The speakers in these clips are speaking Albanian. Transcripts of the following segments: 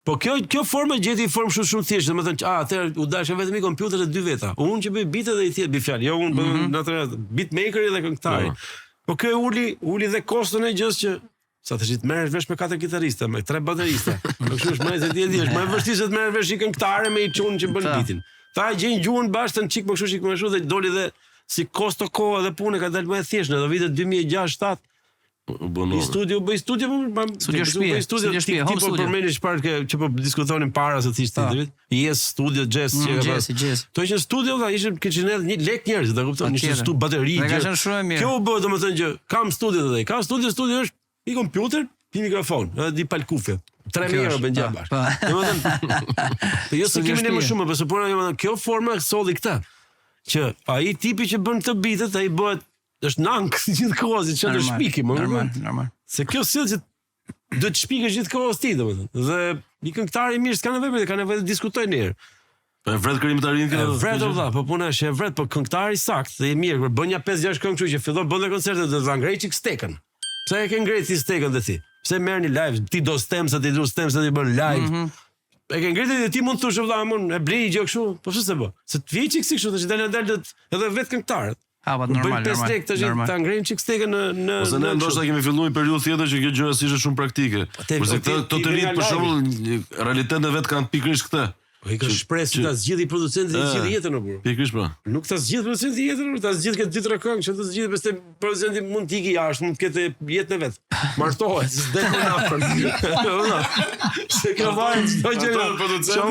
Po kjo forma gjeti formë shumë thjesht, domethënë, atëherë u dashë vetëm i kompjuterit e 2 veta. Unë që bëj bitet dhe i thjet bi fjalë, jo unë bëj natyralisht beatmakeri dhe këngëtari. Po kjo uli dhe kostën e gjës që sa të shit merresh vesh me 4 kitaristë, me 3 baterista. Po kështu është më se ti e di, është më vështirë se të merresh vesh i këngëtare me i çun që bën bitin. Ta gjejnë gjuhën bashkë në çik më kështu dhe doli dhe si kosto kohë dhe punë ka dalë më thjesht në vitet 2006-2007. Studio shtëpi, home studio. Përmendni çfarë që po diskutonin para se thishte titullit. Yes, studio jazz jazz. To ishte studio dha, ishin kishin edhe 1 lekë njerëz, e kupton, ishte studio bateri. Ka qenë shumë e mirë. Kjo bë domethënë që kam studio edhe. Ka studio është i kompjuter, i mikrofon, edhe di palkufe. 3.000 euro bën gjë bash. Domethënë, jo se kemi ne më shumë, por domethënë kjo forma solli këtë. Që ai tipi që bën këtë bitet, ai bëhet është nank gjithkohë, që të shpiki, normal. Se kjo sill që do të shpikesh gjithkohë ti, domethënë. Dhe një këngëtar i mirë s'ka nevojë, ka nevojë të diskutojnë herë. Po vret krimtarin kjo. Vret valla, po puna është e vret, po këngëtari sakt, dhe i mirë, kur bën ja 5-6 këngë kështu që fillon bën koncerte do ta ngrej çik stekën. Pse e ke ngrej ti stekën dhe ti? Pse merrni live, ti do stemsa ti bën live. E ke ngritur dhe ti mund të thosh vëlla, e blej gjë kështu, po pse s'e bë? Se të vijë çik kështu, tash dalë edhe vetë këngëtarët. Normal. Ta ngrejmë çik stekën në ose ne ndoshta kemi filluar një periudhë tjetër që kjo gjëra ishte shumë praktike. Kurse këto të rinj për shembull, realitetin e vet kanë pikërisht këtë. Po i ka shpresë që ta zgjidhë producentin e gjithë jetën apo. Pikërisht po. Nuk ta zgjidh producentin jetën, ta zgjidh këtë 2-3 këngë, që të zgjidhë pastaj producenti mund të ikë jashtë, mund të ketë jetën e vet. Martohet, s'del më afër. Se ka vajt çdo gjë.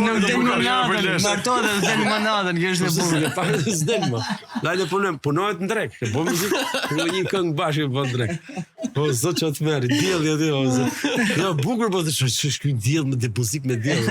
Nuk del më natën, martohet dhe del më natën, kjo është e bukur. Pa s'del më. Lajë punohet në drek. Po muzikë, po një këngë bashkë po në drek. Po zot çot merr, dielli aty ose. Jo bukur po të shoh ky diell me muzikë me diell.